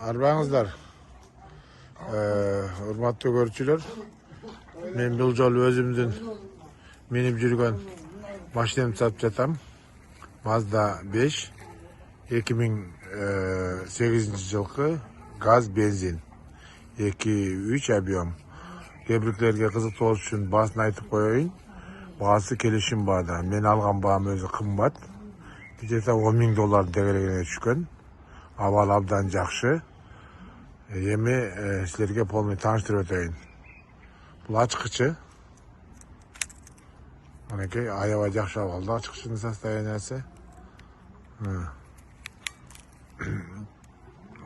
Arbanızlar. Hurmatlı görücüler. Men bu jol özümdün minip жүргөн машинамды сатып жатам. Mazda 5 2008 жылкы gaz benzin 2-3 объем. Кебрикlerге кызык болуш үчүн баасын айтып коеюн. Баасы келишим баада. Мен алган баам өзү кымбат. Где-то $10.000 дегелегине түшкөн. Абал абдан жакшы. Эми силерге полный тааныштырып өтөйүн. Бул ачкычы. Манекей аябай жакшы абалда ачкычынын состояниясы.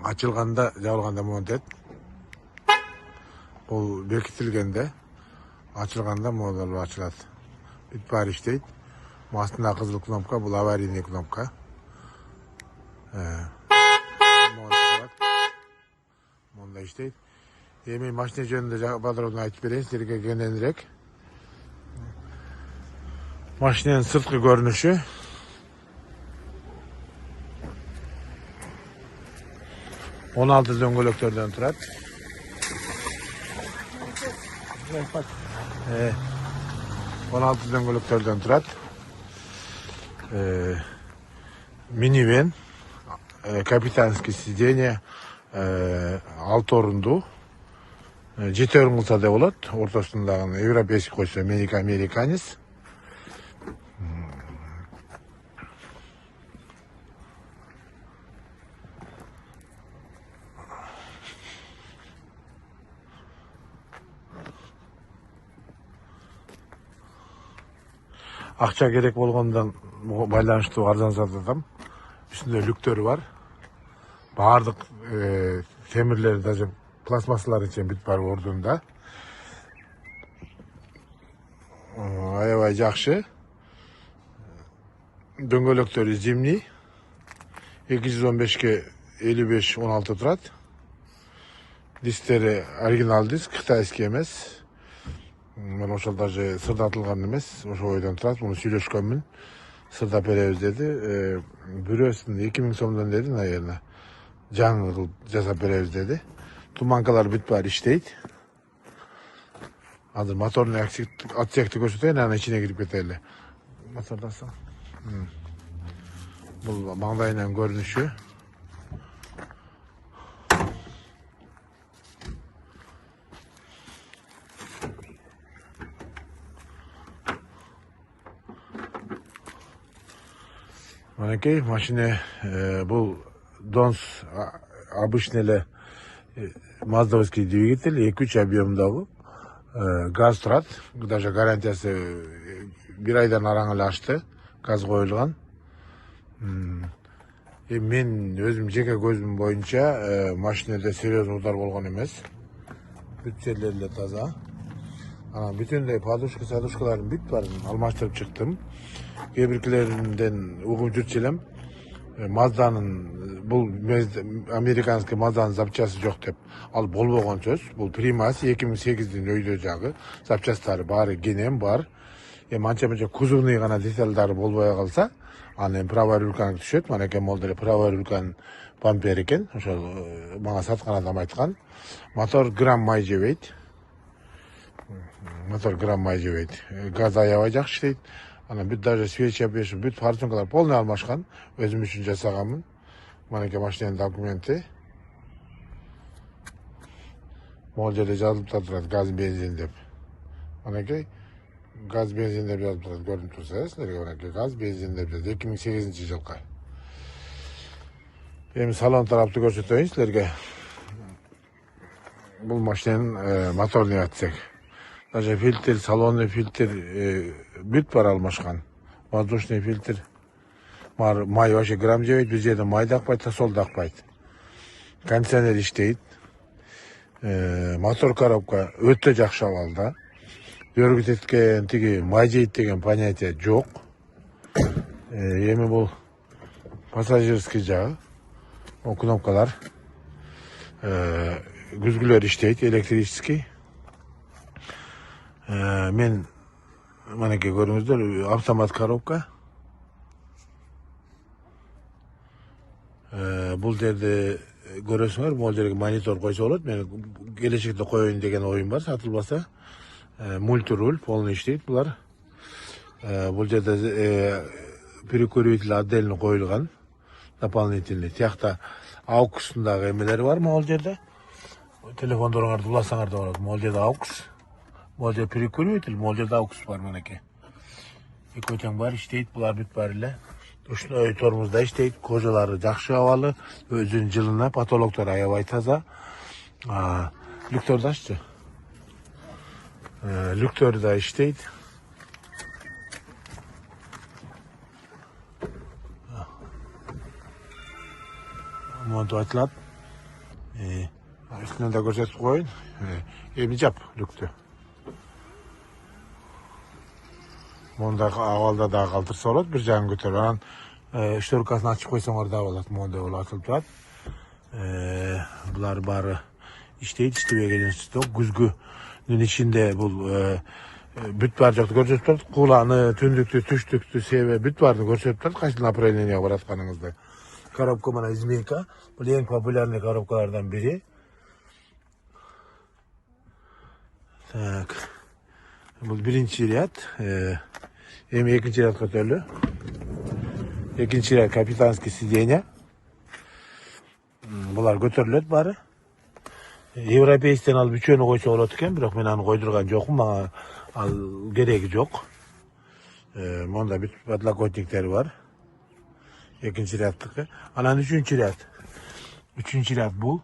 Ачылганда, жабылганда монтет. Бул бекитилгенде, ачылганда модель ачылат. Бүт баары иштейт. Астында кызыл кнопка, бул аварийный кнопка. Монда иштейт. Эми машина жөнүндө подробно айтып берейин силерге кененирээк. Машинанын сырткы көрүнүшү. Он 16 дөңгөлөктөрдөн турат. 16 дөңгөлөктөрдөн турат. Минивэн, капитанский сиденье, 6 орундуу. 7 орун кылса да болот. Ортосундагы европейский койсо американец. Акча керек болгондон байланыштуу арзан сататам. Үстүндө люктөрү бар. Баардык темирлер, даже пластмассалар чейин бүт баары ордунда. Аябай жакшы. Дөңгөлөктөрү зимний. 215ке 55-16 турат. Дисктери оригинал диск, кытайский эмес. Мен ошол даже сырдатылган эмес, ошол ойдон турат. Муну сүйлөшкөнмүн. Сырдап беребиз деди. Бирөөсүн 2000 сомдон деди, наверное. Жаңы кылып жасап беребиз деди. Туманкалар бүт баары иштейт. Азыр моторный отсекти көрсөтөйүн, анан ичине кирип кетели. Мотордасың. Бул маңдайынан көрүнүшү. Манекей машина бул Донс обычный эле маздовский двигатель, 2-3 объемдогу. Газ турат, даже гарантиясы 1 айдан араң эле ашты, газ коюлган. Мен өзүм жеке көзүм боюнча машинада серьезный удар болгон эмес. Бүт жерлери эле таза. Анан бүтүндөй подушкаларын бүт баарын алмаштырып чыктым. Кебиркилеринен угуп жүрчү элем. Мазданын, бул американский Мазданын запчасы жок деп. Ал болбогон сөз. Бул Примас 2008-дин өйдө жагы. Запчастары баары кенем бар. Анча-мынча кузовный гана детальдары болбой калса, анан правый рулканы түшөт. Манеке молдо эле правый рулканын бампер экен. Ошол мага саткан адам айткан. Мотор грамм май жебейт. Газ аябай жакшы иштейт. Анан бүт даже свеча беш, бүт форсункалар полный алмашкан. Өзүм үчүн жасаганмын. Манеке машинанын документи. Могул жерде жазылып турат газ бензин деп. Манеке газ бензин деп жазылып турат, көрүнүп турса, силерге манеке газ бензин деп жазылат 2008 жылкы. Эми салон тарапты көрсөтөйүн силерге. Бул машинанын моторный отсек. Даже фильтр, салонный фильтр бүт баары алмашкан. Воздушный фильтр. Май вообще грамм жебейт, бир жерде май да акпайт, сол да акпайт. Кондиционер иштейт. Мотор коробка өтө жакшы абалда. Өргүт эткен тиги май жейт деген понятие жок. Эми бул пассажирский жагы. Кнопкалар. Күзгүлөр иштейт, электрический. Мен манеке көрүңүздөр, автомат коробка. Бул жерде görüyorsunuz, moğol жерге монитор койса болот. Мен келечекте коеюн деген оюм бар, сатылбаса. Мультируль полный иштейт булар. Бул жерде перекуритель отдельно коюлган, дополнительный. Тиякта AUX'ундагы эмелери бар могул жерде. Телефондоруңарды уласаңар да болот. Могул жерде AUX, могул жерде перекуритель, могул жерде AUX бар менеке. Экөө тең бар иштейт, булар бүт бар эле. Ушундай тормузда иштейт, кожалары жакшы абалы, өзүнүн жылына, потолоктор аябай таза. Люктөрдү аччы. Люктөр да иштейт. Монтуп айтылат. Үстүнөн да көрсөтүп коеюн. Эми жап люктү. Мондай абалда да калтырса болот, бир жагын көтөрүп. Анан шторкасын ачып койсоңор да болот, мондай болуп атылып турат. Булар баары иштейт, иштебеген жок. Күзгүнүн ичинде бул бүт бар жокты көрсөтүп турат. Кууланы, түндүктү, түштүктү, себе бүт баарын көрсөтүп турат. Кайсы направленияга баратканыңызды. Коробка мына измейка. Бул эң популярный коробкалардан бири. Так. Бул биринчи ряд. Эми экинчи рядка өтөлү. Экинчи ряд капитанский сиденье. Булар көтөрүлөт баары. Европейстен алып үчөөнү койсо болот экен, бирок мен аны койдурган жокмун, мага ал кереги жок. Монда бүт подлокотниктери бар. Экинчи рядтыкы. Анан үчүнчү ряд. Үчүнчү ряд бул.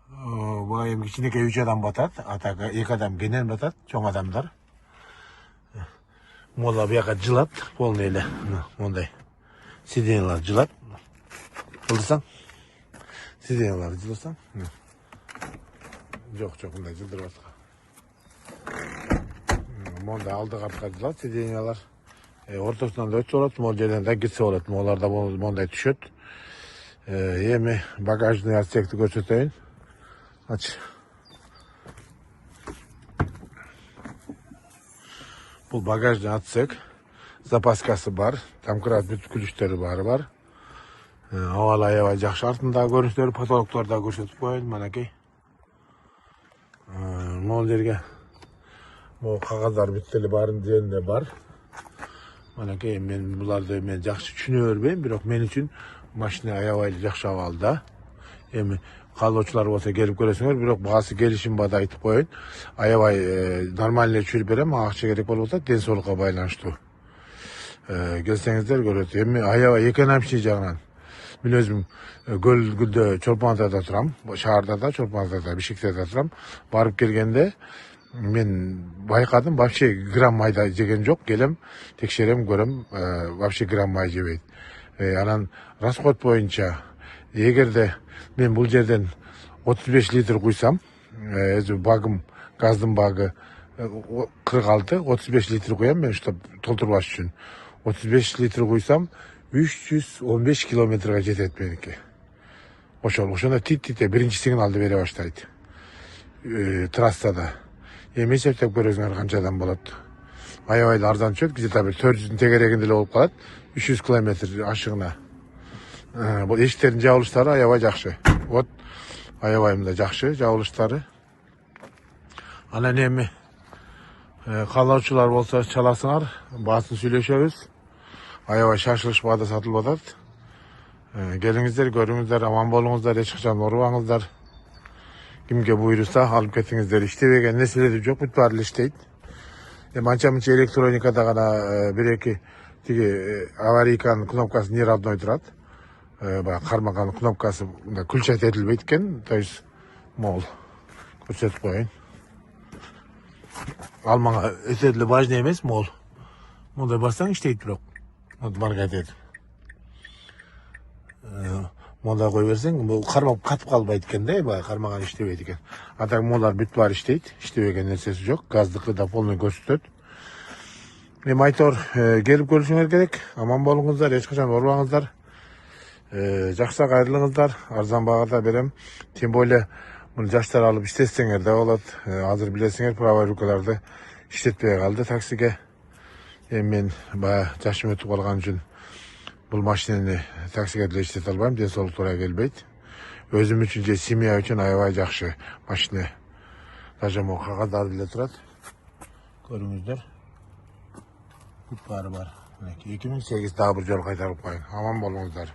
Буга эми кичинекей 3 адам батат, атага 2 адам кенен батат, чоң адамдар. Мола бияка жылат, полный эле, мондай. Сиденьялар жылат. Жылдырсаң? Сиденьялар жылдырсаң? Жок, мындай жылдырып аткан. Монда алдыга артка жылат, сиденьялар. Ортосунан да өтсө болот, могул жерден да кетсе болот. Моуларда мондай түшөт. Эми багажный отсекти көрсөтөйүн. Ач. Бул багажный отсек. Запаскасы бар. Домкрат бүт күлүштөрү баары бар. Абалы аябай жакшы. Артындагы көрүнүштөрү потолоктордо көрсөтүп коеюн, манакей. Могул жерге могу кагаздар бүт эле баарын жеринде бар. Манакей, мен буларды жакшы түшүнө бербейм, бирок мен үчүн машина аябай жакшы абалда. Эми каалоочулар болсо келип көрөсүңөр, бирок баасы келишимбада айтып коеюн. Аябай нормально түшүрүп берем, акча керек болуп атат, ден соолукка байланыштуу. Келсеңиздер көрөт. Эми аябай экономичный жагынан. Мен өзүм Гүлдө Чолпон-Атада турам, шаарда да, Чолпон-Атада, Бишкекте да турам. Барып келгенде мен байкадым, вообще грамм майда жеген жок. Келем, текшерем, көрөм, вообще грамм май жебейт. Анан расход боюнча, эгерде мен бул жерден 35 литр куйсам, багым, газдын багы 46, 35 литр куям мен уштап толтурбаш үчүн. 35 литр куйсам 315 километрге жетет меники. Ошондо тит-тите биринчи сигналды бере баштайт. Трассада. Эми эсептеп көрөсүңөр канчадан болот. Аябай арзан түшөт, где-то 400 тегерегинде эле болуп калат. 300 километр ашыгына. Бул эшиктердин жабылыштары аябай жакшы. Вот аябай мындай жакшы жабылыштары. Анан эми каалоочулар болсо чаласыңар, баасын сүйлөшөбүз. Аябай шашылыш баада сатылып атат. Келиңиздер, көрүңүздөр, аман болуңуздар, эч качан оорубаңыздар. Кимге буйруса алып кетиңиздер. Иштебеген нерселери жок, бүт баары иштейт. Анча-мынча электроникада гана бир-эки тиги аварийканын кнопкасы неравной турат. Баягы кармаган кнопкасы күлчат этилбейт экен. То есть могул көрсөтүп коеюн. Ал мага өтө эле важный эмес, могул. Мындай бассаң иштейт бирок. Барга айтат. Монда кой берсең, бул кармап катып калбайт экен да, баягы кармаган иштебейт экен. А так молар бүт баары иштейт, иштебеген нерсеси жок, газдыкы да полный көрсөтөт. Эми айтор, келип көрүшүңөр керек. Аман болуңуздар, эч качан оорубаңыздар. Жакшы кайрылыңыздар, арзан багада берем. Тем более муну жаштар алып иштетсеңер да болот. Азыр билесиңер, правый рукаларды иштетпей калды таксиге. Эми мен баягы жашым өтүп калган үчүн бул машинени таксиге деле иштете албайм, ден соолук туура келбейт. Özüm üçünce simya üçün ayvay жақшы машина. Тажам o қағаздар dilе тұрады. Көріңіздер. Бүт бары бар. 2008 daha bir жол қайтарып қойын. Аман болыңыздар.